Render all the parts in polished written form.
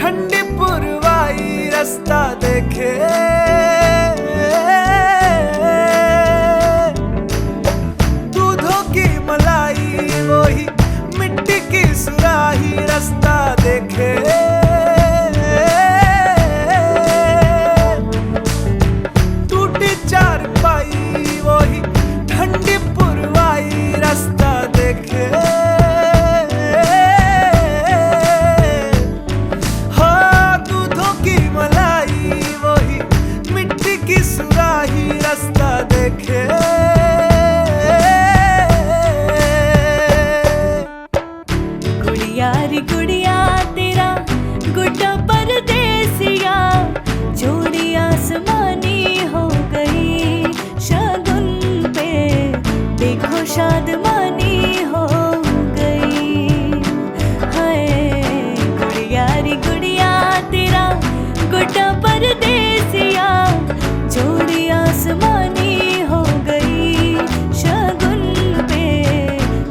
ठंडी पुरवाई रास्ता देखे, दूधों की मलाई वही मिट्टी की सुराही रास्ता देखे, टूटी चारपाई वही ठंडी पुरवाई रास्ता देखे, हाँ दूधों की मलाई वही मिट्टी की सुराही रास्ता देखे। गुड़िया रे गुड़िया तेरा गुड्डा परदेसिया, जोड़ी आसमानी हो गई शगुन पे, देखो शादमानी हो गई। हाय गुड़िया रे गुड़िया तेरा गुड्डा परदेसिया, जोड़ी आसमानी हो गई शगुन पे,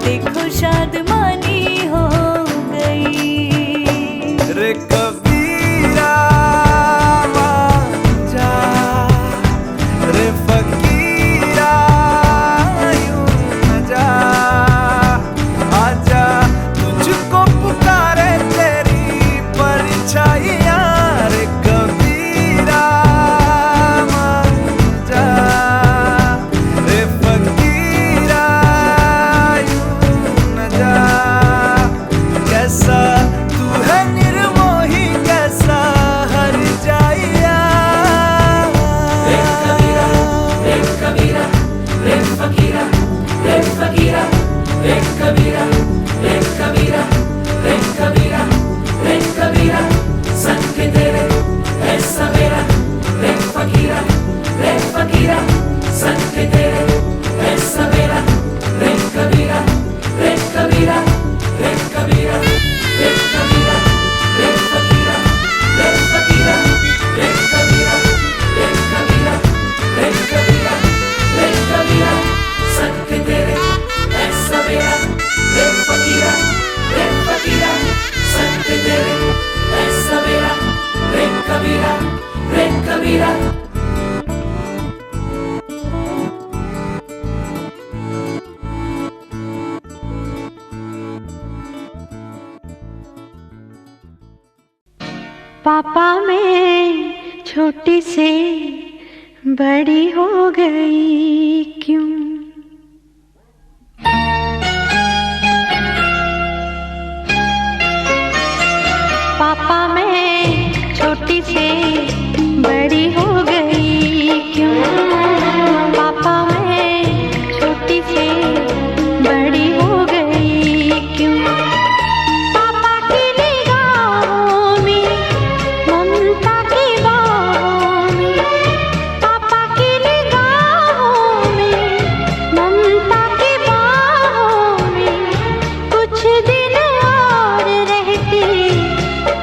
देखो शादमानी हो गई। रे कबीरा जा, रे फकीरा यूं न जा, आजा तुझको पुकारे तेरी परछाइयाँ। रे कबीरा जा, रे फकीरा यूं न जा, कैसा तू है निर्मोही कैसा हर जाइया। रे कबीरा रे कबीरा रे फकीरा रे फकीरा रे कबीरा रे कबीरा रे कबीरा रे कबीरा, संग तेरे है सवेरा। रे फकीरा संग तेरे है सवेरा। रे कबीरा रे कबीरा रे कबीरा रे कबीरा रे फकीरा रे फकीरा रे कबीरा रे कबीरा रे कबीरा रे कबीरा, संग तेरे है सवेरा। रे फकीरा संग तेरे है सवेरा। रे कबीरा रे कबीरा। पापा मैं छोटी से बड़ी हो गई क्यों? पापा मैं छोटी से बड़ी हो गई क्यों? पापा मैं छोटी से बड़ी हो गई क्यों? पापा की निगाहों में ममता की बाहों में, पापा की निगाहों में ममता की बाहों में, कुछ दिन और रहती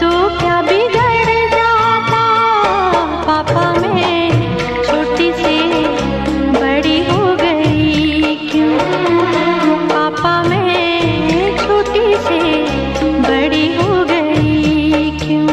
तो क्या बिगड़ जाता? पापा मैं छोटी से बड़ी हो गई क्यों? पापा मैं छोटी से बड़ी हो गई क्यों?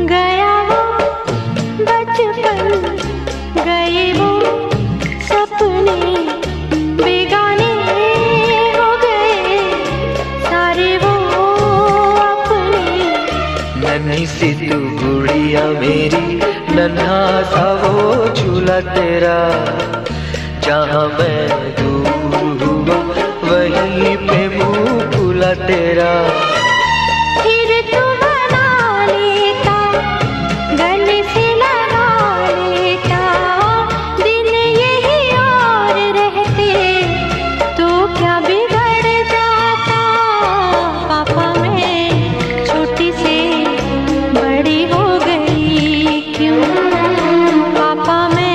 गया वो बचपन, गए वो सपने, बेगाने हो गए सारे वो अपने। नन्ही सी तू गुड़िया मेरी, नन्हा सा वो झूला तेरा, जहाँ मैं दूर हुआ वहीं पे मुँह फूला तेरा। फिर तू बना लेता, गले से लगा लेता, दिन यही और रहते तो क्या बिगड़ जाता? पापा मैं छोटी से बड़ी हो गई क्यों? पापा मैं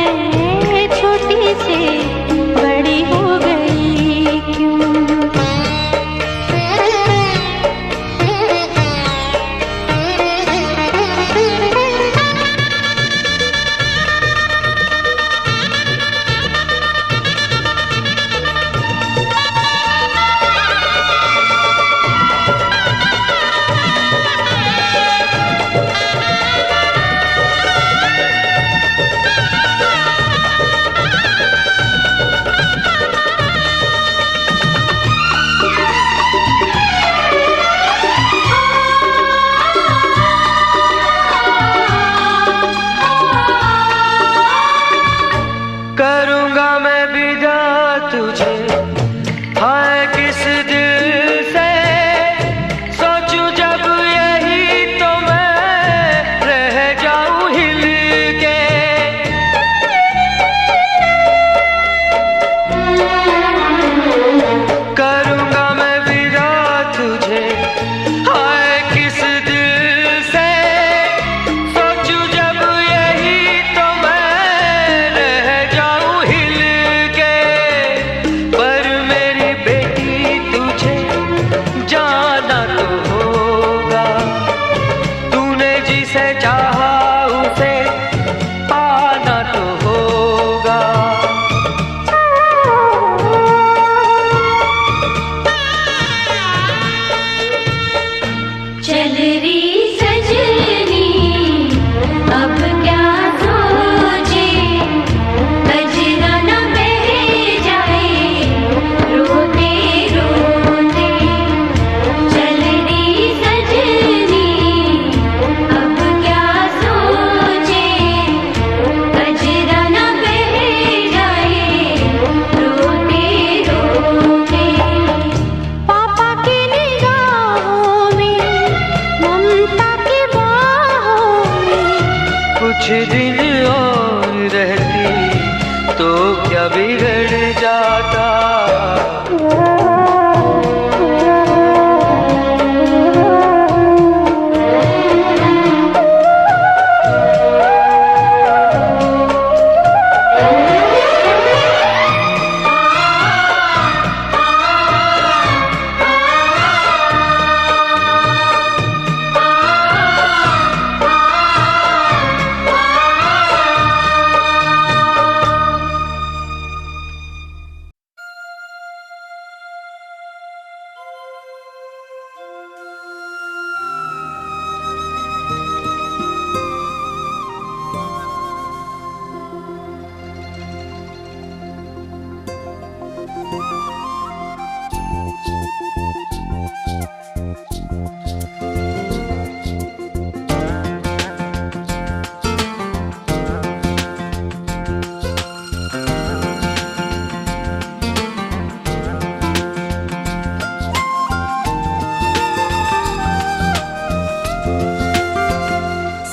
या बिगड़ जाता।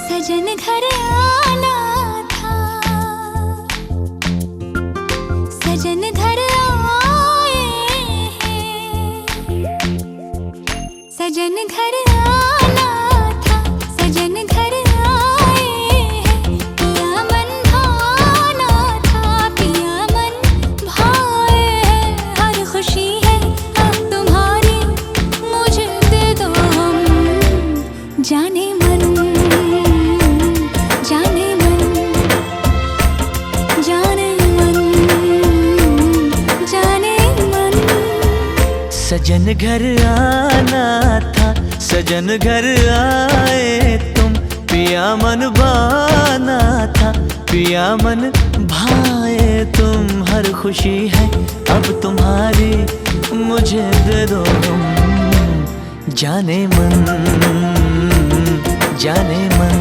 सजन घर आना था, सजन घर आए हैं। सजन घर आना था, सजन घर आए हैं। पिया मन भाना था, पिया मन भाए हैं। हर खुशी है अब तुम्हारी, मुझे दे दो हम। जाने मन, जाने मन, जाने मन, जाने मन। सजन घर आना था, सजन घर आए तुम। पिया मन भाना था, पिया मन भाए तुम। हर खुशी है अब तुम्हारी, मुझे दे दो तुम। जाने मन, जाने मन,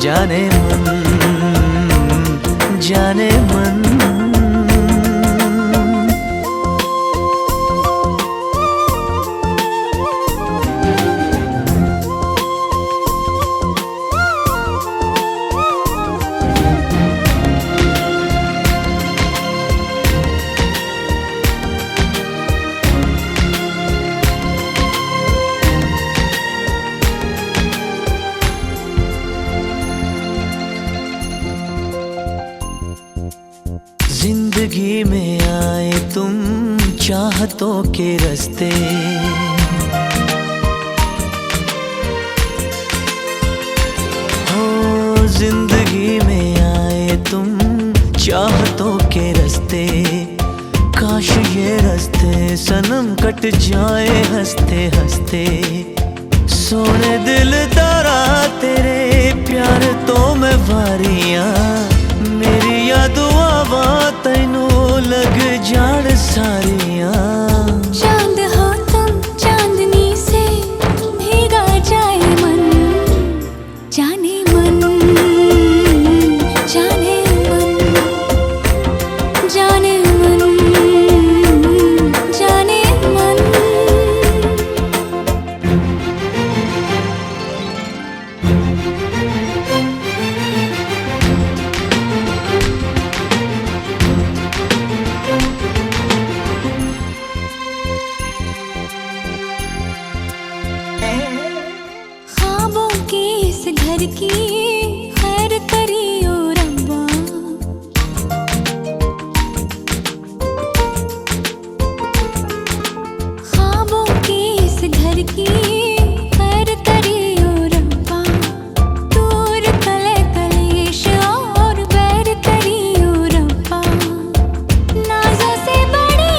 जाने मन, जाने मन। जिंदगी में आए तुम चाहतों के रास्ते। हो जिंदगी में आए तुम चाहतों के रास्ते। काश ये रास्ते सनम कट जाए हंसते हंसते। सोने दिल तारा तेरे प्यार तो मैं वारियां। मेरी याद आवा तैनू लग जान सारियां। चांद हो तुम, चांदनी से भीगा जाए मन। जाने मन, जाने मन, जाने मन, जाने मन। ख्वाबों के इस घर की खैर करियो रब्बा। ख्वाबों के इस घर की खैर करियो रब्बा। दूर कले कलेश और बैर करियो रब्बा। नाज़ों से बड़ी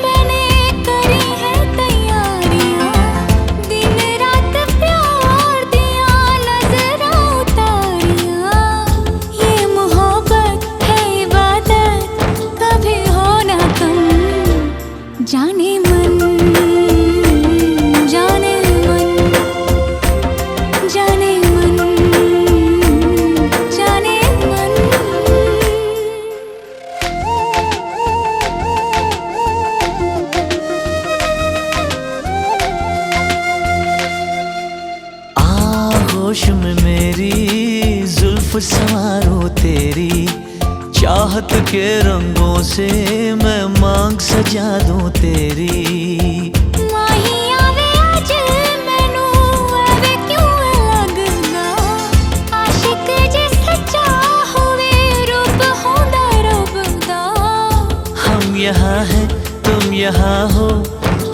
मैंने करी है तैयारियां। दिन रात प्यार दिया नजरा उतारियां। ये मोहब्बत है इबादत, कभी हो ना कम। जाने मन, जाने मन, जाने मन, जाने मन। आगोश में मेरी जुल्फ संवारो तेरी। चाहत के रंगों से मैं मांग सजा दूं तेरी। माही आवे अज मैनू आवे क्यों लगदा, आशिक जे सच्चा होवे रूप होंदा रब दा। हम यहाँ हैं तुम यहाँ हो,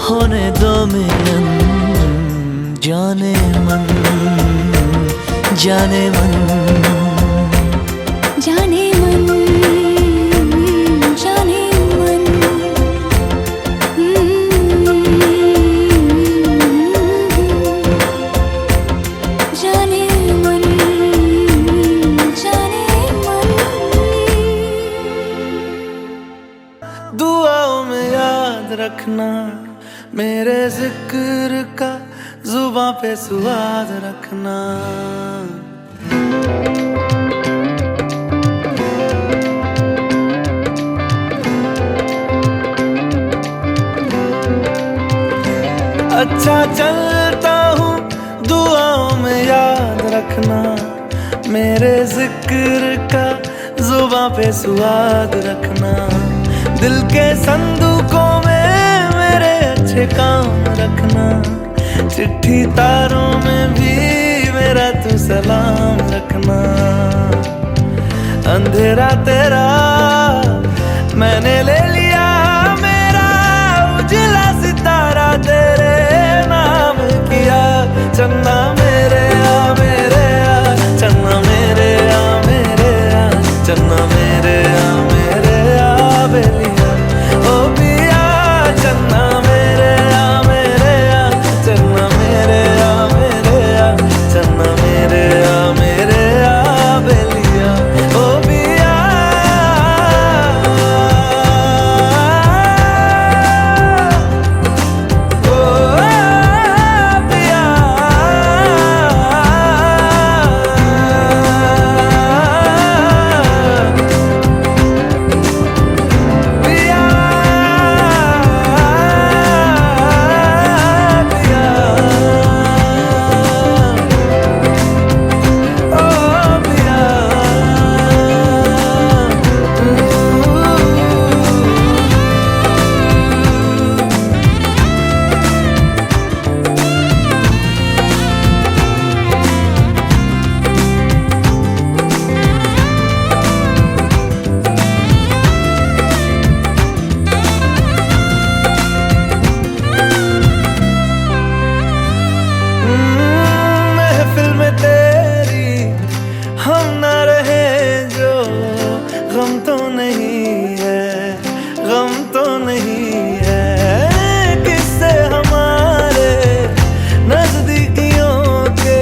होने दो मिलन जाने मन जाने मन जाने मन जाने मन। जाने मन जाने मन। दुआओं में याद रखना मेरे जिक्र का, जुबां पे सुआद रखना। अच्छा चलता हूँ दुआओं में याद रखना मेरे जिक्र का, जुबां पे सुआद रखना। दिल के संदूकों में मेरे अच्छे काम रखना, चिट्ठी तारों में भी मेरा तू सलाम रखना। अंधेरा तेरा मैंने ले लिया, मेरा उजला सितारा तेरे नाम किया। चन्ना मेरे आ मेरे आ, चन्ना मेरे आ मेरे आ, चन्ना मेरे आ मेरे आ बेलिया। ओ पिया चन्ना मेरे आ मेरे आ, चन्ना मेरे आ मेरे आ, चन्ना मेरे आ मेरे आ बेलिया। ओ पिया गम तो नहीं है, गम तो नहीं है, किससे हमारे नजदीकियों के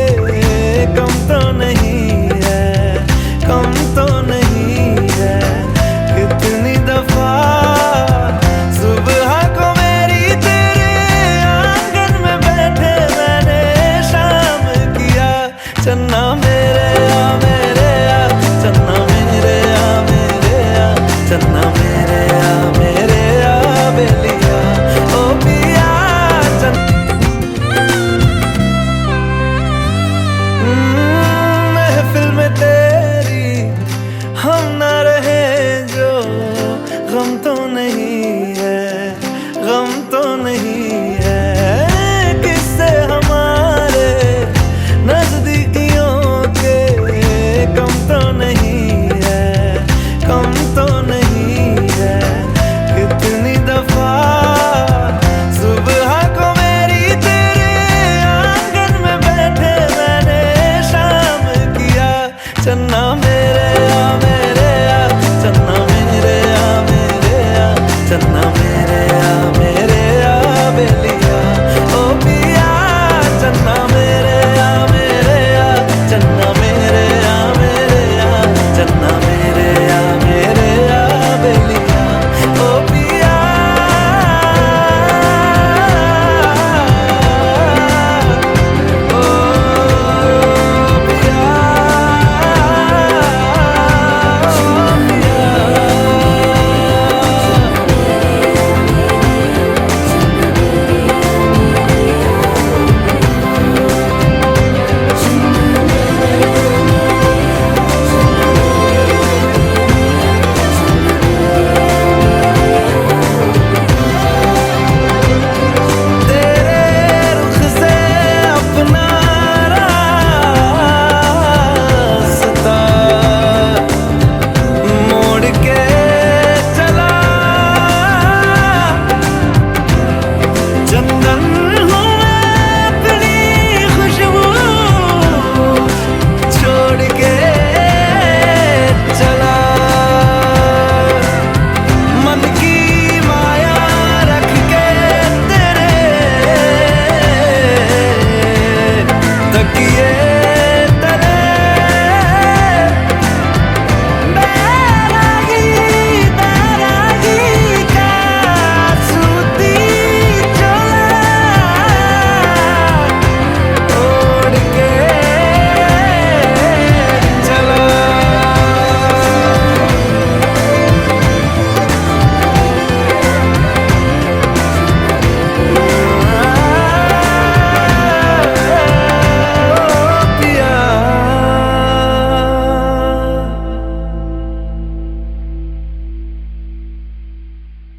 कम तो नहीं है, कम तो नहीं है। कितनी दफा सुबह को मेरी तेरे आंगन में बैठे मैंने शाम किया। चन्ना मेरे आ मेरे आ, चन्ना मेरे आ मेरे आ, चन्ना मेरे आ मेरे आ बेलिया। ओ पिया महफिल में तेरी हम ना रहे जो, गम तो नहीं है, गम तो नहीं है, किससे हमारे नजदीकियों के कम तो नहीं है, कम तो नहीं है। कितनी दफा सुबह को मेरी तेरे आंगन में बैठे मैंने शाम किया। चन्ना मेरे आ मेरे आ, चन्ना मेरे आ मेरे आ, चन्ना मेरे